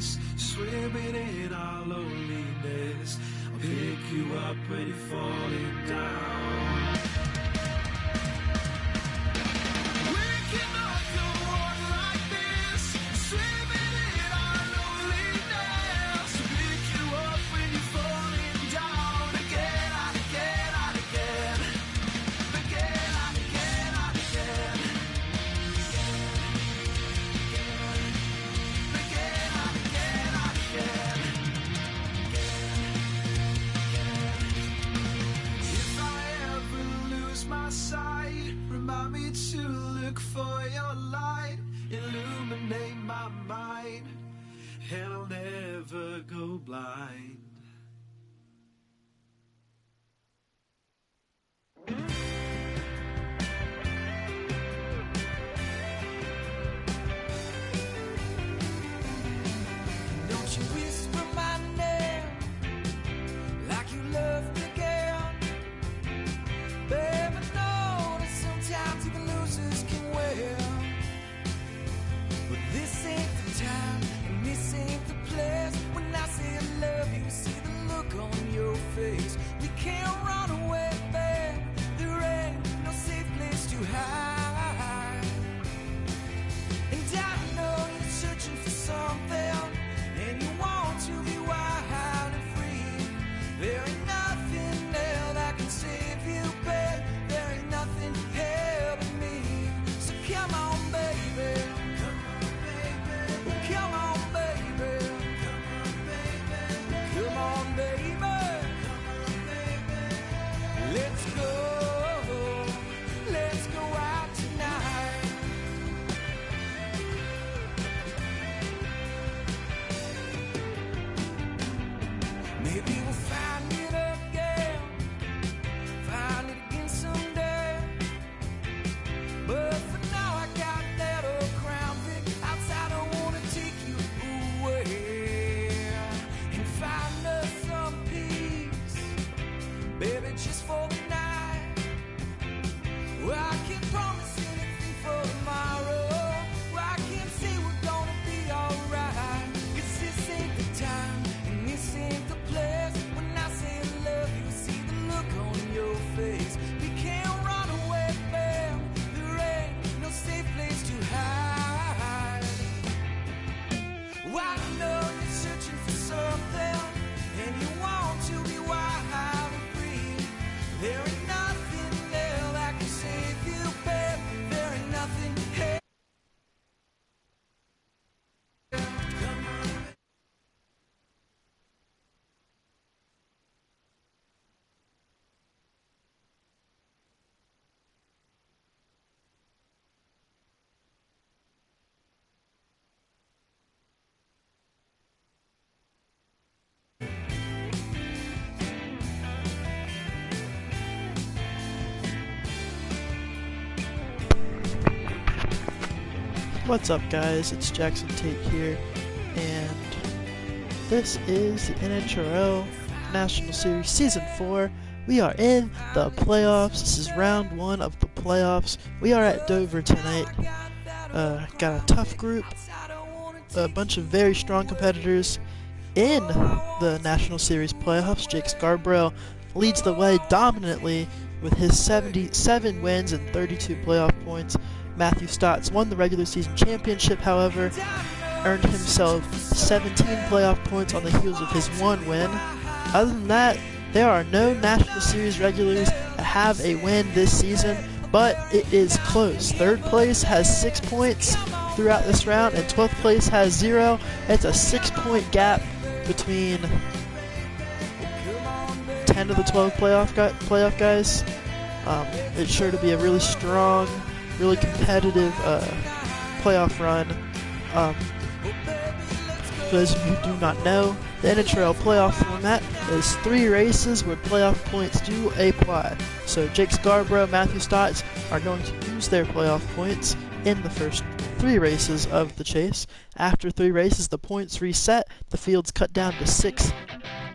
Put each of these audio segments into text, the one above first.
this, swimming in our loneliness. I'll pick you up when you're falling down. We cannot go on like this, swimming in our loneliness. I'll pick you up when you're falling down. Again and again and again. Again and again and again. Again and again and again. If I ever lose my sight, remind me to look for your light. Illuminate my mind, and I'll never go blind. Don't you whisper my name like you loved again. Baby, know that sometimes even losers can win. But this ain't the time, and this ain't the place. When I say I love you, see the look on your face. We can't run away, babe. There ain't no safe place to hide. And I know you're searching for something, and you want to be wild and free. There ain't nothing there that can save you, babe. There ain't nothing here but me. So come on, baby. Come on, baby. Come on, baby. Let's go. Let's go out tonight. Maybe we'll find it again. Find it again someday. But for now I got that old crown Vic outside. I wanna take you away and find us some peace, baby, just for the night. Well, I can't promise anything for tomorrow. Well, I can't say we're gonna be alright. 'Cause this ain't the time and this ain't the place. When I say I love you, see the look on your face. We can't run away, babe. There ain't no safe place to hide. Well, I know you're searching for something, and you want to be wild and free. There ain't nothing there that can save you, babe. There ain't nothing here. Come on. What's up, guys? It's Jackson Tate here, and this is the NHRL National Series Season 4. We are in the playoffs. This is round 1 of the playoffs. We are at Dover tonight. Got a tough group, a bunch of very strong competitors in the National Series playoffs. Jake Scarborough leads the way dominantly with his 77 wins and 32 playoff points. Matthew Stotts won the regular season championship, however, earned himself 17 playoff points on the heels of his 1 win. Other than that, there are no National Series regulars that have a win this season, but it is close. 3rd place has 6 points throughout this round, and 12th place has 0. It's a 6-point gap between 10 of the 12 playoff guys. It's sure to be a really strong, really competitive playoff run. For those of you who do not know, the NHRL playoff format is 3 races where playoff points do apply. So Jake Scarborough, Matthew Stotts are going to use their playoff points in the first 3 races of the chase. After 3 races, the points reset, the field's cut down to 6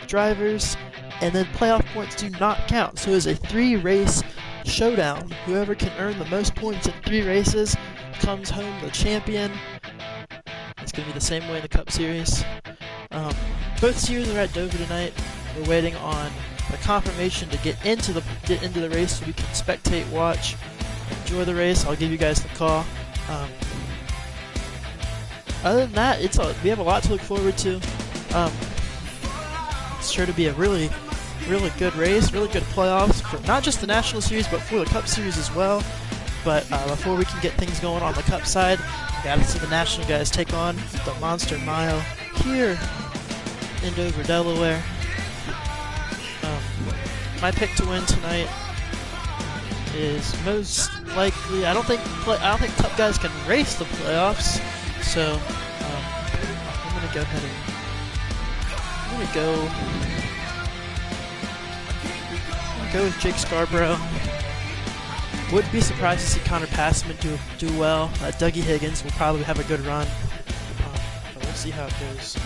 drivers, and then playoff points do not count. So it's a 3-race showdown. Whoever can earn the most points in 3 races comes home the champion. It's going to be the same way in the Cup Series. Both series are at Dover tonight. We're waiting on the confirmation to get into the race so we can spectate, watch, enjoy the race. I'll give you guys the call. Other than that, we have a lot to look forward to. It's sure to be a really good race, really good playoffs for not just the National Series, but for the Cup Series as well. But before we can get things going on the Cup side, we got to see the National guys take on the Monster Mile here in Dover, Delaware. My pick to win tonight is most likely. I don't think Cup guys can race the playoffs, so I'm gonna go ahead and go with Jake Scarborough. Wouldn't be surprised to see Connor Passman do well. Dougie Higgins will probably have a good run, but we'll see how it goes.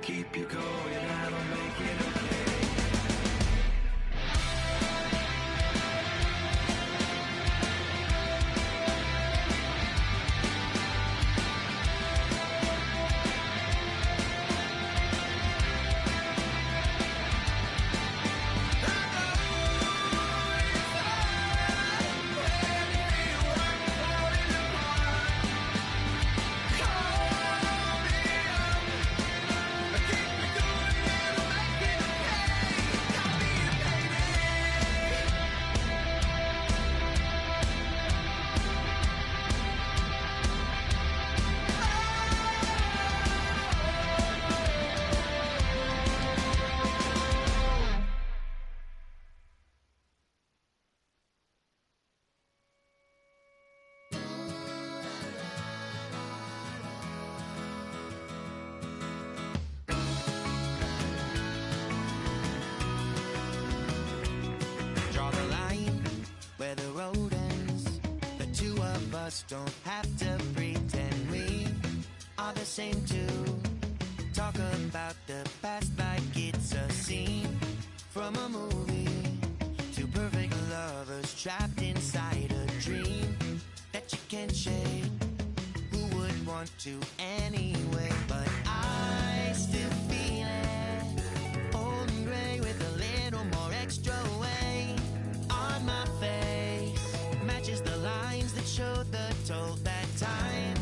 Keep you going, I don't make it okay. Don't have to pretend we are the same two. Talk about the past like it's a scene from a movie. Two perfect lovers trapped inside a dream that you can't shake. Who would want to anyway? But I still feel it. Old and gray with a little more extra weight on my face. Matches the lines that show the toll that time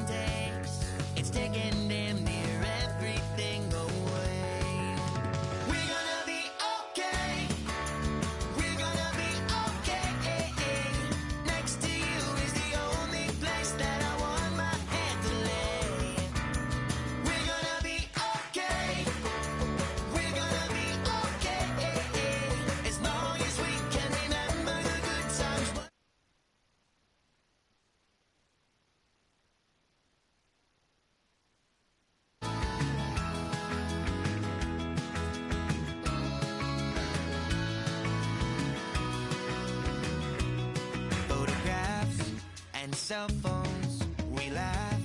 takes. It's taking damn near everything away. We're gonna be okay. We're gonna be okay. Next to you is the only place that I want my head to lay. We're gonna be okay. We're gonna be okay. As long as we can remember the good times. Photographs and cell phones, we laugh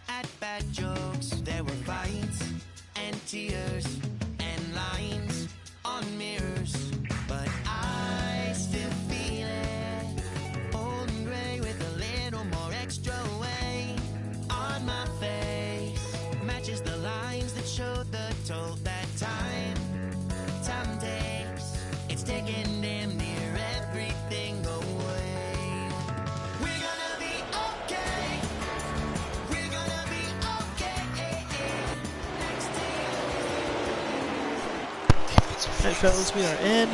at bad jokes. There were fights and tears and lines on mirrors, but I still feel it. Old and gray Alright fellas, we are in.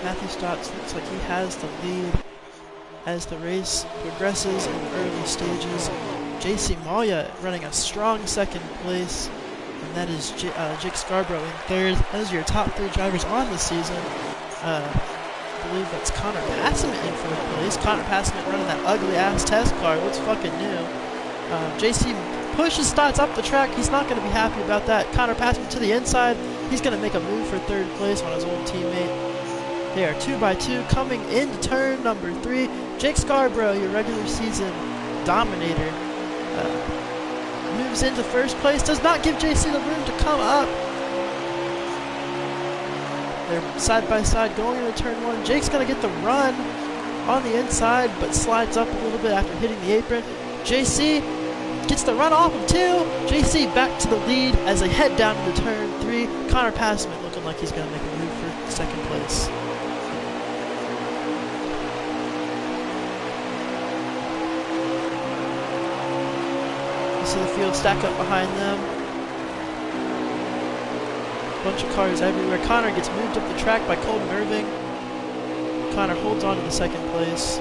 Matthew Stotts looks like he has the lead as the race progresses in the early stages. JC Malya running a strong second place, and that is Jake Scarborough in third. Those are your top 3 drivers on the season. I believe that's Connor Passman in fourth place. Connor Passman running that ugly ass test car. What's fucking new? JC pushes Stotts up the track. He's not going to be happy about that. Connor Passman to the inside. He's going to make a move for third place on his old teammate. They are 2 by 2 coming into turn number 3. Jake Scarborough, your regular season dominator, moves into first place. Does not give JC the room to come up. They're side by side going into turn 1. Jake's going to get the run on the inside, but slides up a little bit after hitting the apron. JC gets the run off of 2. JC back to the lead as they head down into turn 3. Connor Passman looking like he's going to make a move for second place. See the field stack up behind them. Bunch of cars everywhere. Connor gets moved up the track by Colton Irving. Connor holds on to the second place.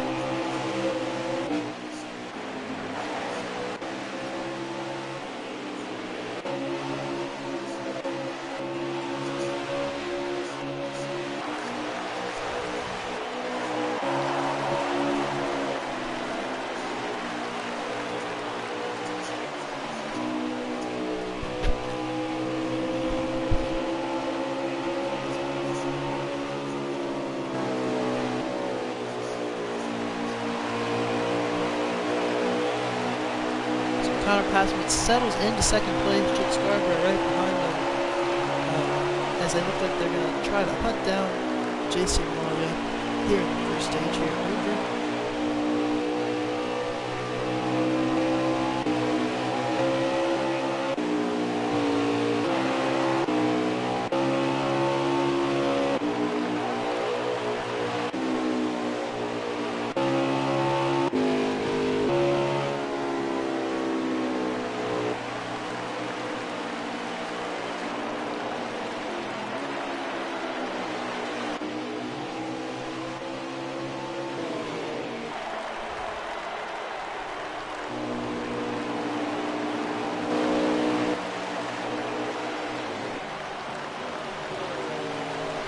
Connor Passman settles into second place. Jake Scarborough right behind them as they look like they're going to try to hunt down JC Malya here in the first stage here. Over.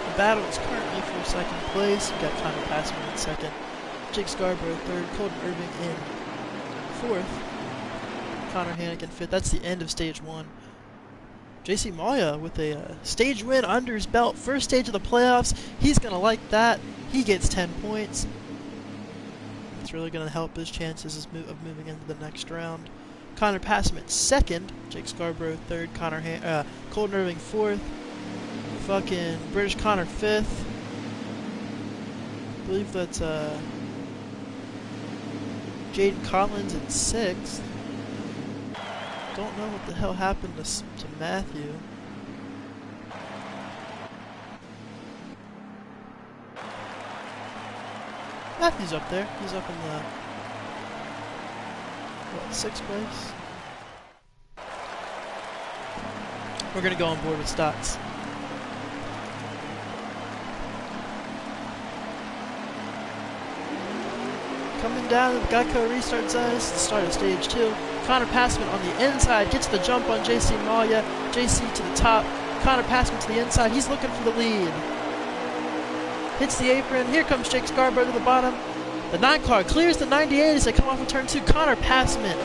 The battle is currently for second place. We've got Connor Passman in second, Jake Scarborough third, Colton Irving in fourth, Connor Hannigan fifth. That's the end of stage 1. JC Malya with a stage win under his belt. First stage of the playoffs. He's going to like that. He gets 10 points. It's really going to help his chances of moving into the next round. Connor Passman second, Jake Scarborough third, Colton Irving fourth, fucking British Connor fifth. I believe that's Jaden Collins in sixth. Don't know what the hell happened to Matthew. Matthew's up there. He's up in the, what, 6th place? We're going to go on board with Stotts. Coming down to the Geico restart zone. This is the start of stage 2. Connor Passman on the inside gets the jump on JC Malya. JC to the top. Connor Passman to the inside. He's looking for the lead. Hits the apron. Here comes Jake Scarborough to the bottom. The 9 car clears the 98 as they come off of turn 2. Connor Passman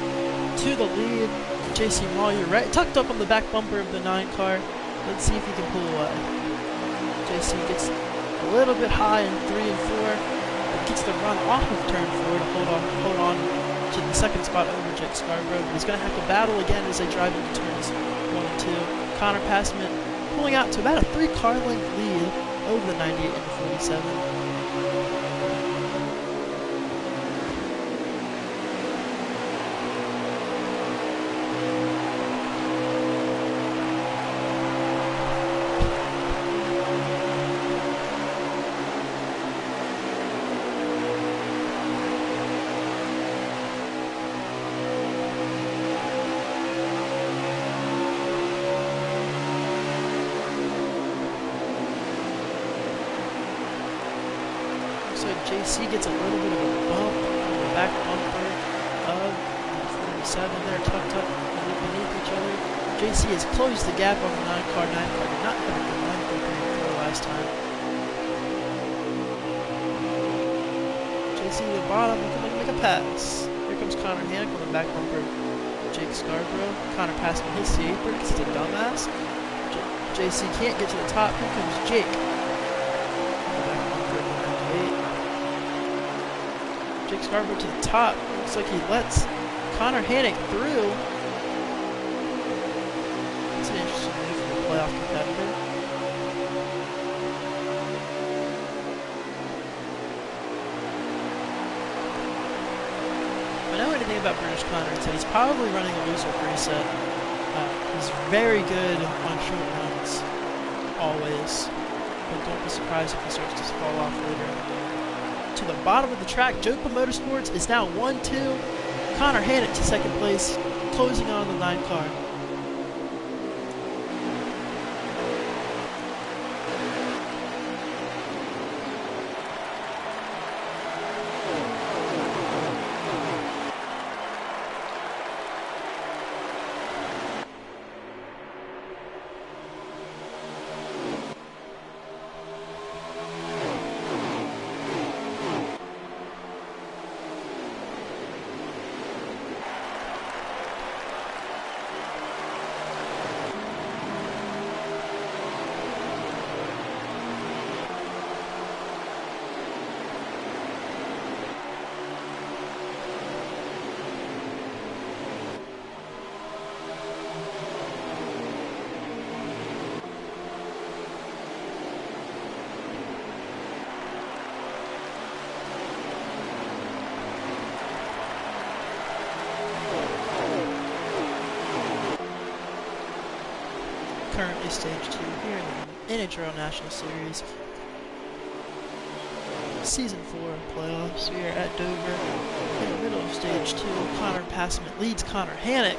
to the lead. JC Malya right tucked up on the back bumper of the 9 car. Let's see if he can pull away. JC gets a little bit high in 3 and 4. Gets the run off of turn 4 to hold on to the second spot over Jake Scarborough. But he's going to have to battle again as they drive into turns 1 and 2. Connor Passman pulling out to about a 3-car length lead over the 98 and the 47. like JC gets a little bit of a bump on the back bumper of 47 there, tucked beneath each other. JC has closed the gap on the 9 car. 9 car did not have a good line through last time. JC to the bottom, looking to make a pass. Here comes Connor Hannock on the back bumper. Jake Scarborough. Connor passing hits the apron because he's a dumbass. JC can't get to the top. Here comes Jake. Jake Scarborough to the top. Looks like he lets Connor Hannock through. It's an interesting move from a playoff competitor. If I know anything about British Connor, it's that he's probably running a looser preset. He's very good on short runs, always. But don't be surprised if he starts to fall off later. To the bottom of the track, Jopa Motorsports is now 1-2. Connor Hannock to second place, closing on the 9 car. Currently stage 2 here in the NHRL National Series. Season 4 playoffs. We are at Dover in the middle of stage 2. Connor Passman leads Connor Hannock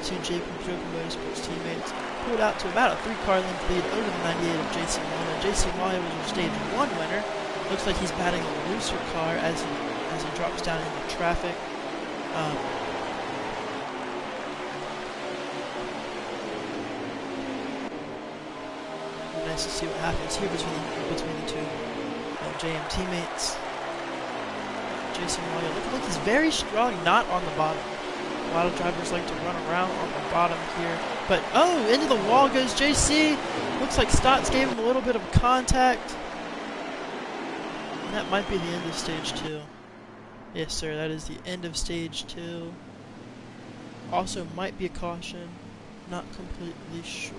to Jopa Motorsports teammates. Pulled out to about a 3-car length lead over the 98 of JC Maya. JC Maya was your stage 1 winner. Looks like he's batting a looser car as he drops down into traffic. Nice to see what happens here between the two JM teammates. Jason Moya looks like he's very strong, not on the bottom. A lot of drivers like to run around on the bottom here. But, oh, into the wall goes JC. Looks like Stotts gave him a little bit of contact. And that might be the end of stage 2. Yes, sir, that is the end of stage 2. Also might be a caution. Not completely sure.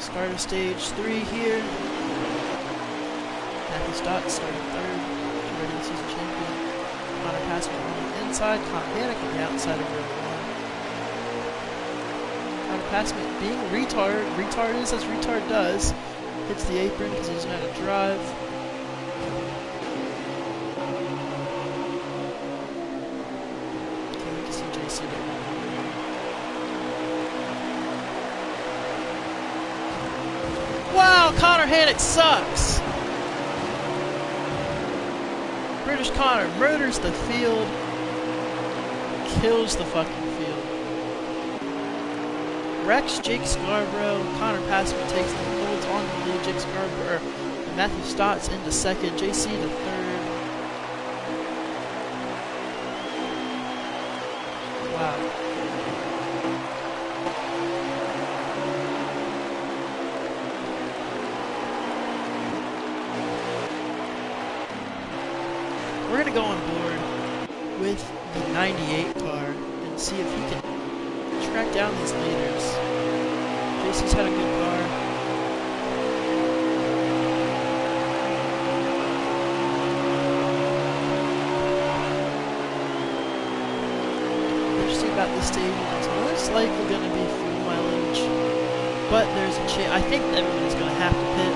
Start of stage 3 here. Matthew Stotts started 3rd. Regular season champion. Connor Passman on the inside. Connor Hannock on the outside of row 1. Connor Passman being retard. Retard is as retard does. Hits the apron because he doesn't know how to drive. Can't wait to see JC there. Wow, Connor Hannock sucks! British Connor murders the field, kills the fucking field. Wrecks Jake Scarborough, Connor Passman takes the holds on the lead, Jake Scarborough, and Matthew Stotts into 2nd, JC to 3rd. Wow. We're going to go on board with the 98 car and see if he can track down these leaders. JC's had a good car. Interesting about this stage, it's most likely going to be full mileage, but there's a chance. I think everyone's going to have to pit,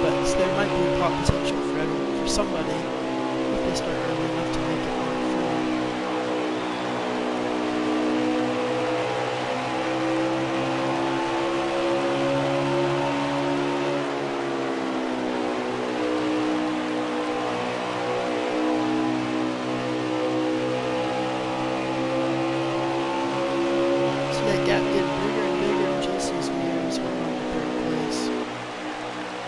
but there might be a potential for everyone, for somebody, if they start early enough to make it on full.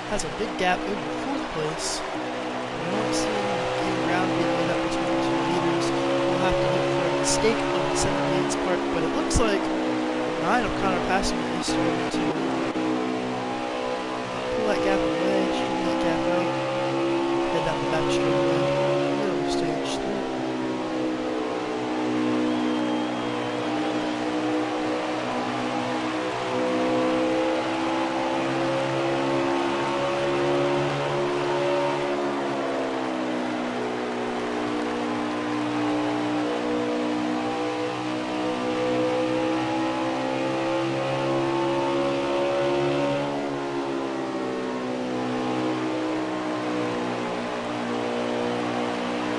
Has a big gap over 4th place. We don't see any ground being made up between the two leaders. We'll have to look for a mistake on the 78's part, but it looks like 9 of Connor passing at least starting to pull that gap away, straighten that gap out, head down the back straightaway, middle of stage 3.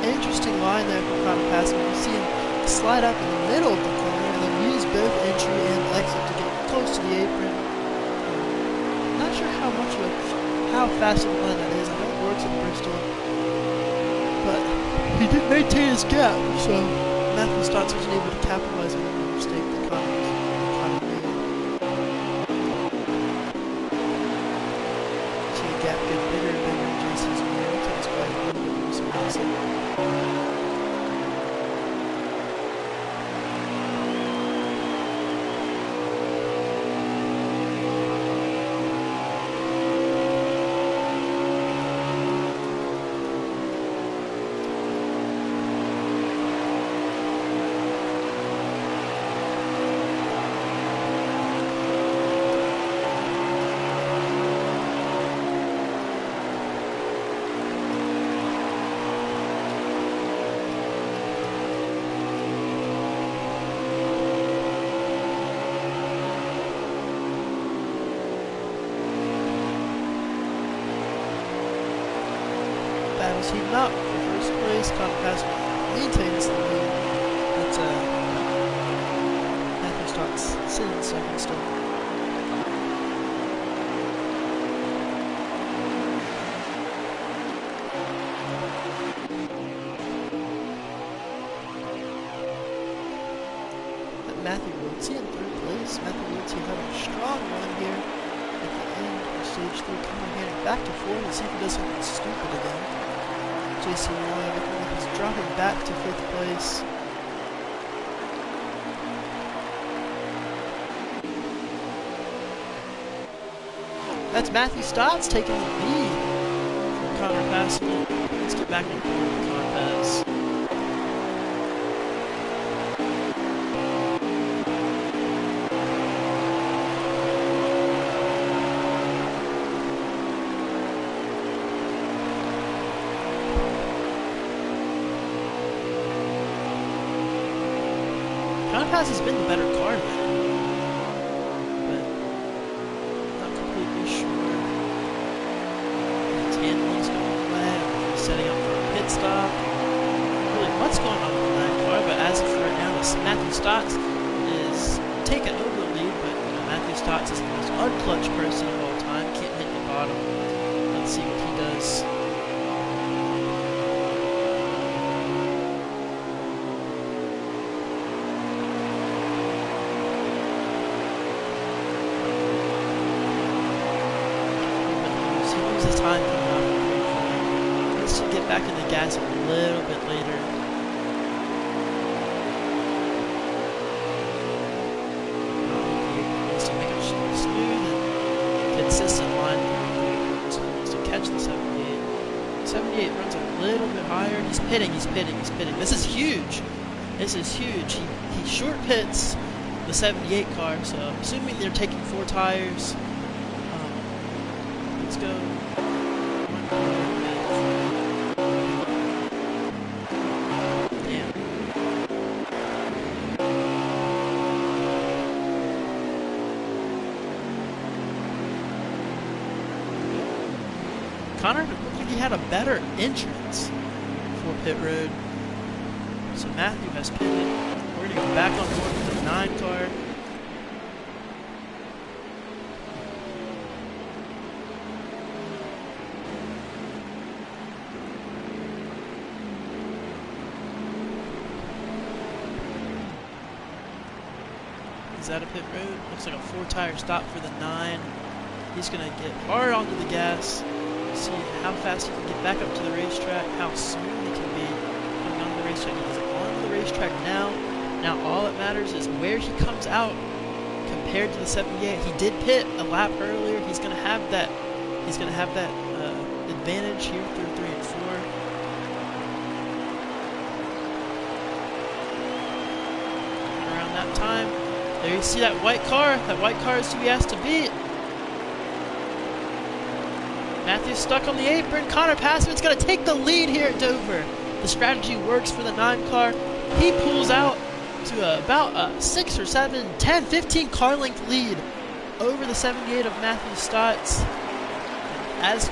Interesting line there for Connor passing. You see him slide up in the middle of the corner and then use both entry and exit to get close to the apron. Not sure how fast of a line that is. I know it works at Bristol, but he did maintain his gap, so Matthew Stotts wasn't able to capitalize on the mistake that Connor made. See the gap get bigger and bigger in Jason's mirror. Looks like it's quite a little bit more surprising. Battles heating up for first place. Connor Passman maintains the lead. But Matthew Stotts sitting second still. But Matthew Woodsey in 3rd place. Matthew Woodsey having a strong run here at the end of stage 3. Coming here back to 4th and see if he does something stupid again. JC Roy looking like he's dropping back to 5th place. That's Matthew Stotts taking the lead from Connor Passman. Let's get back on board with Connor Pass. Pass has been the better car now, but not completely sure if his handling's going away, or if he's setting up for a pit stop. Really, what's going on with that car? But as of right now, Matthew Stotts is taking over the lead, but Matthew Stotts is the most unclutched person of all time. Can't hit the bottom. Let's see what he does. Time coming out. Let's get back in the gas a little bit later. Wants to make it smooth and consistent line so he wants to catch the 78. 78 runs a little bit higher. He's pitting. This is huge. He short pits the 78 car, so I'm assuming they're taking 4 tires. Let's go. Damn. Connor looked like he had a better entrance for pit road. So Matthew has pitted. We're going to go back on board with the 9 car. Is that a pit road? Looks like a 4-tire stop for the 9. He's going to get hard onto the gas. See how fast he can get back up to the racetrack, how smooth he can be coming onto the racetrack. He's on the racetrack now. Now all that matters is where he comes out compared to the 78. He did pit a lap earlier. He's going to have that. He's going to have that advantage here through 3 and 4. Around that time. There you see that white car. That white car is who he has to beat. Matthew's stuck on the apron. Connor Passman's going to take the lead here at Dover. The strategy works for the 9 car. He pulls out to about a 6 or 7, 10, 15 car length lead over the 78 of Matthew Stotts. As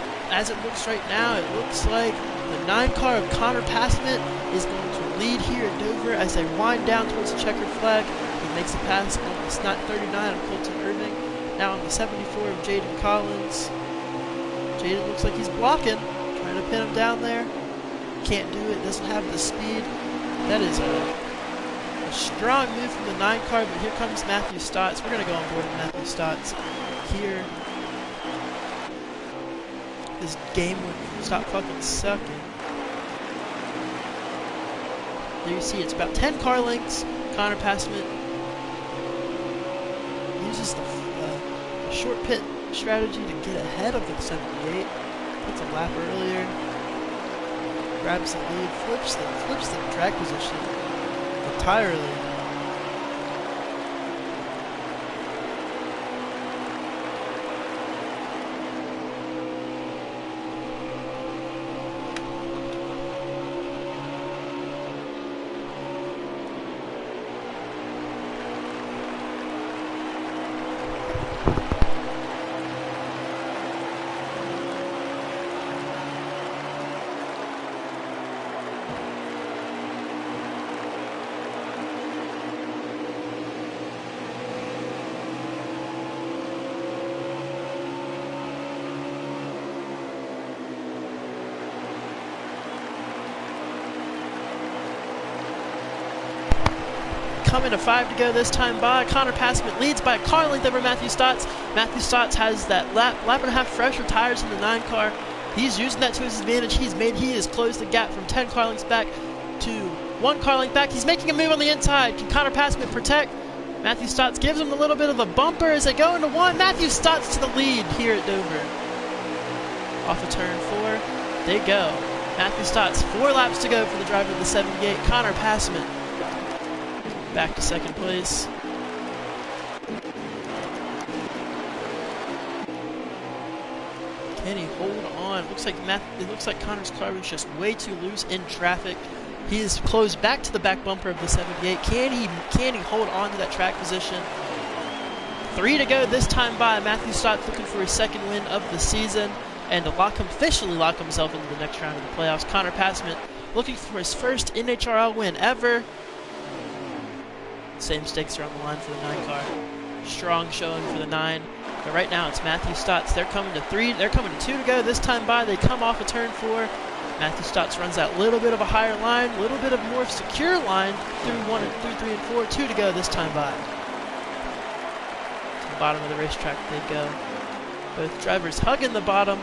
it looks right now, it looks like the 9 car of Connor Passman is going to lead here at Dover as they wind down towards the checkered flag. He makes a pass on the snot 39 of Colton Irving. Now on the 74 of Jaden Collins. Jaden looks like he's blocking, trying to pin him down there. Can't do it, doesn't have the speed. That is a strong move from the 9 car, but here comes Matthew Stotts. We're going to go on board with Matthew Stotts here. This game would stop fucking sucking. There you see it's about 10 car lengths. Connor Passman uses the short pit strategy to get ahead of the 78. Puts a lap earlier. Grabs the lead, flips the track position entirely. Coming to 5 to go this time by. Connor Passman leads by a car length over Matthew Stotts. Matthew Stotts has that lap and a half fresher tires in the 9 car. He's using that to his advantage. He has closed the gap from 10 car lengths back to 1 car length back. He's making a move on the inside. Can Connor Passman protect? Matthew Stotts gives him a little bit of a bumper as they go into 1. Matthew Stotts to the lead here at Dover. Off of turn 4, they go. Matthew Stotts, 4 laps to go for the driver of the 78. Connor Passman back to 2nd place. Can he hold on? It looks like Connor's car was just way too loose in traffic. He is closed back to the back bumper of the 78. Can he hold on to that track position? 3 to go this time by. Matthew Stotts looking for his 2nd win of the season and to officially lock himself into the next round of the playoffs. Connor Passman looking for his first NHRL win ever. Same stakes are on the line for the 9 car. Strong showing for the 9. But right now it's Matthew Stotts. They're coming to 3. They're coming to 2 to go this time by. They come off of turn 4. Matthew Stotts runs that little bit of a higher line, a little bit of a more secure line through 3 and 4. 2 to go this time by. To the bottom of the racetrack they go. Both drivers hugging the bottom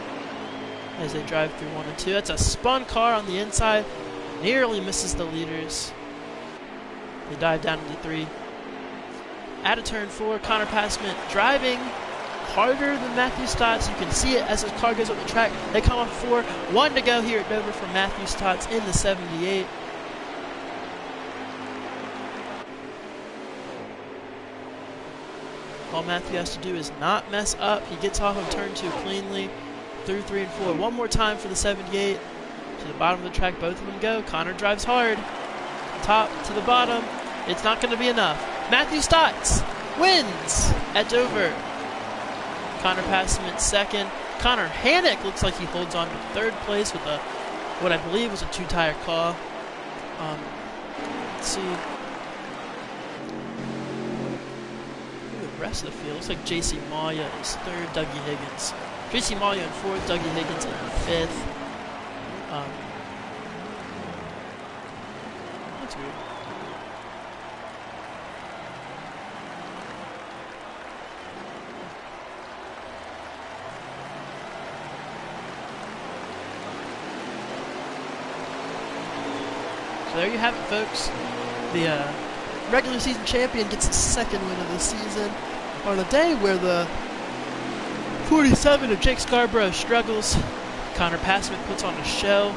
as they drive through 1 and 2. That's a spun car on the inside. Nearly misses the leaders. They dive down into 3. Out of turn 4, Connor Passman driving harder than Matthew Stotts. You can see it as his car goes up the track. They come off 4. 1 to go here at Dover for Matthew Stotts in the 78. All Matthew has to do is not mess up. He gets off of turn 2 cleanly, through 3 and 4. One more time for the 78. To the bottom of the track, both of them go. Connor drives hard. Top to the bottom. It's not going to be enough. Matthew Stotts wins at Dover. Connor passed him in second. Connor Hannock looks like he holds on to third place with what I believe was a 2-tire call. Let's see. The rest of the field looks like J.C. Maya is third, Dougie Higgins. J.C. Maya in fourth, Dougie Higgins in fifth. That's weird. So there you have it, folks. The regular season champion gets his second win of the season on a day where the 47 of Jake Scarborough struggles. Connor Passman puts on a show,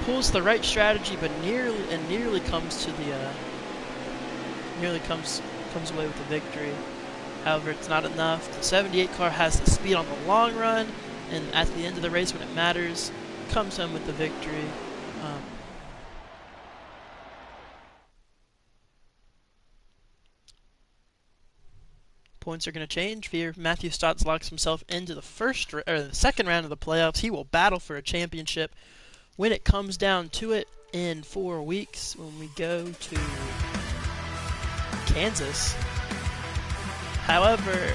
pulls the right strategy, but nearly comes to the comes away with the victory. However, it's not enough. The 78 car has the speed on the long run, and at the end of the race, when it matters, comes home with the victory. Points are going to change. Here, Matthew Stotts locks himself into the second round of the playoffs. He will battle for a championship when it comes down to it in 4 weeks when we go to Kansas. However,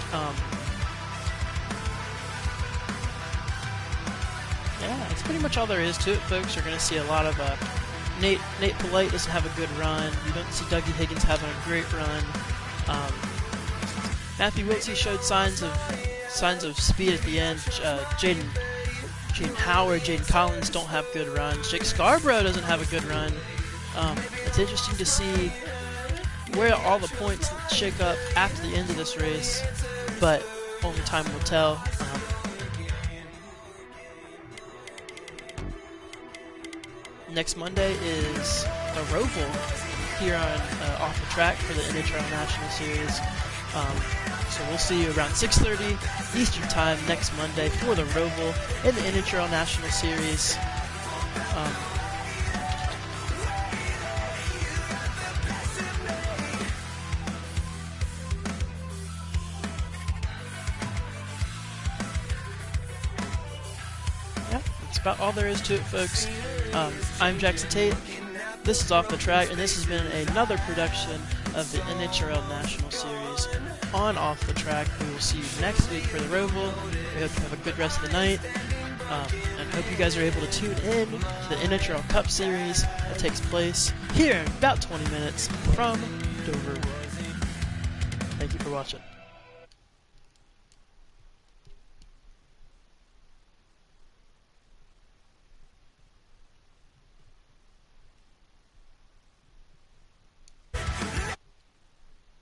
yeah, that's pretty much all there is to it, folks. You're going to see a lot of Nate Polite doesn't have a good run. You don't see Dougie Higgins having a great run. Matthew Wiltsey showed signs of speed at the end. Jaden Howard, Jaden Collins don't have good runs. Jake Scarborough doesn't have a good run. It's interesting to see where all the points shake up after the end of this race, but only time will tell. Next Monday is a Roval here on off the track for the NHRL National Series. So we'll see you around 6:30 Eastern Time next Monday for the Roval in the NHRL National Series. Yeah, that's about all there is to it, folks. I'm Jackson Tate. This is Off the Track, and this has been another production of the NHRL National Series on Off the Track. We will see you next week for the Roval. We hope you have a good rest of the night, and hope you guys are able to tune in to the NHRL Cup Series that takes place here in about 20 minutes from Dover. Thank you for watching.